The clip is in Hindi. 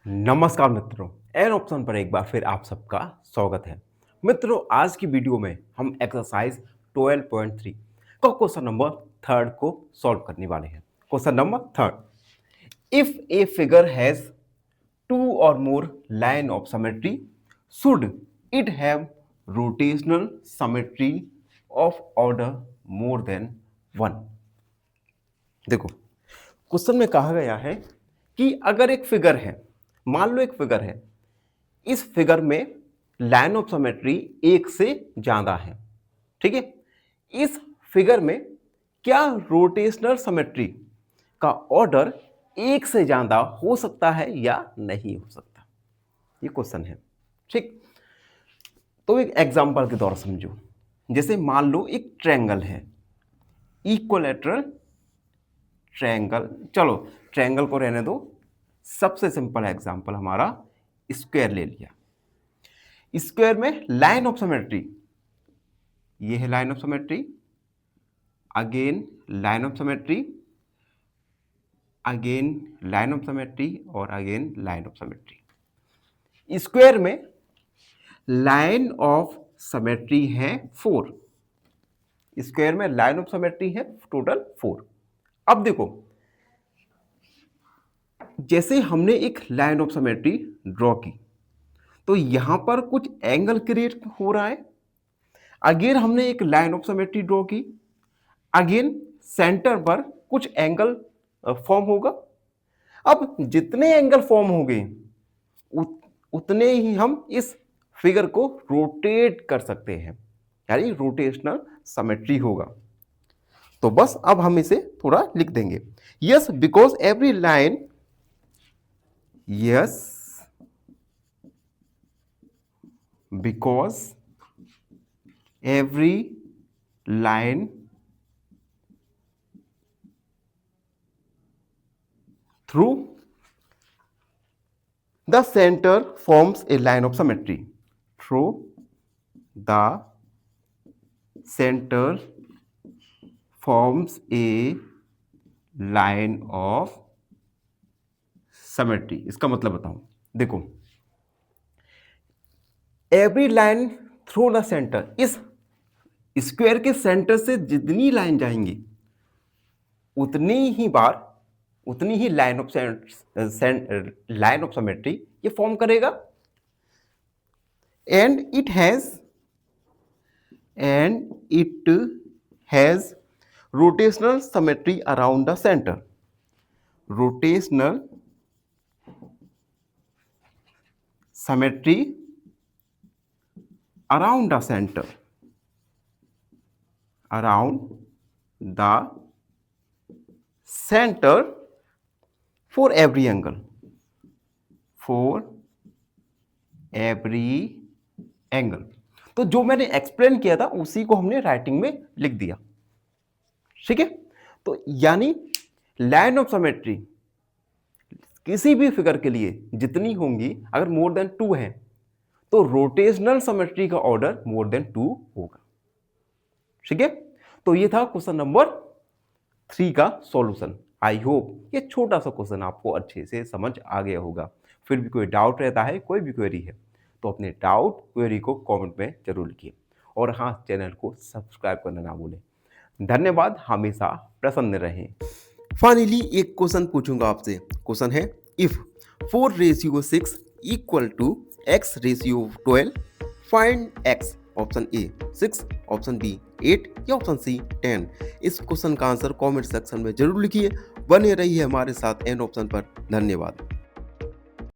नमस्कार मित्रों, एन ऑप्शन पर एक बार फिर आप सबका स्वागत है। मित्रों, आज की वीडियो में हम एक्सरसाइज 12.3 का क्वेश्चन नंबर थर्ड को सॉल्व करने वाले हैं। Question number third, if a figure has two or more line of symmetry should it have rotational symmetry of order more than one. देखो, क्वेश्चन में कहा गया है कि अगर एक फिगर है, मान लो एक फिगर है, इस फिगर में लाइन ऑफ सिमेट्री एक से ज्यादा है। ठीक है, इस फिगर में क्या रोटेशनल सिमेट्री का ऑर्डर एक से ज्यादा हो सकता है या नहीं हो सकता, ये क्वेश्चन है। ठीक, तो एक एग्जांपल के द्वारा समझो। जैसे मान लो एक ट्रायंगल है, इक्विलैटरल ट्रायंगल। चलो ट्रायंगल को रहने दो, सबसे सिंपल एग्जांपल हमारा स्क्वायर ले लिया। स्क्वायर में लाइन ऑफ सिमेट्री, ये है line of symmetry, again line of symmetry, again line of symmetry और again line of symmetry. Square में लाइन ऑफ सिमेट्री है 4। स्क्वायर में लाइन ऑफ सिमेट्री है टोटल 4। अब देखो, जैसे हमने एक लाइन ऑफ सिमेट्री ड्रॉ की तो यहां पर कुछ एंगल क्रिएट हो रहा है। अगेन हमने एक लाइन ऑफ सिमेट्री ड्रॉ की, अगेन सेंटर पर कुछ एंगल फॉर्म होगा। अब जितने एंगल फॉर्म हो गए उतने ही हम इस फिगर को रोटेट कर सकते हैं, यानी रोटेशनल सिमेट्री होगा। तो बस अब हम इसे थोड़ा लिख देंगे। Yes because every line, yes because every line through the center forms a line of symmetry. Through the center forms a line of symmetry. इसका मतलब बताऊं, देखो every line through the centre, इस स्क्वायर के सेंटर से जितनी लाइन जाएंगी उतनी ही बार उतनी ही लाइन ऑफ सिमेट्री ये फॉर्म करेगा। And it has rotational symmetry around the centre. Rotational symmetry around the center, around the center for every angle, for every angle। तो जो मैंने एक्सप्लेन किया था उसी को हमने राइटिंग में लिख दिया। ठीक है, तो यानी लाइन ऑफ सिमेट्री किसी भी फिगर के लिए जितनी होंगी, अगर मोर देन 2 है तो रोटेशनल सिमेट्री का ऑर्डर मोर देन 2 होगा। ठीक है, तो ये था क्वेश्चन नंबर 3 का सॉल्यूशन। आई होप ये छोटा सा क्वेश्चन आपको अच्छे से समझ आ गया होगा। फिर भी कोई डाउट रहता है, कोई भी क्वेरी है तो अपने डाउट क्वेरी को कमेंट में जरूर लिखिए, और हाँ, चैनल को सब्सक्राइब करना ना भूलें। धन्यवाद, हमेशा प्रसन्न रहें। फाइनली एक क्वेश्चन पूछूंगा आपसे। क्वेश्चन है, if 4:6 equal to x:12 find x। Option A 6, option B 8 या ऑप्शन सी 10। इस क्वेश्चन का आंसर कमेंट सेक्शन में जरूर लिखिए। बने रहिए हमारे साथ एन ऑप्शन पर। धन्यवाद।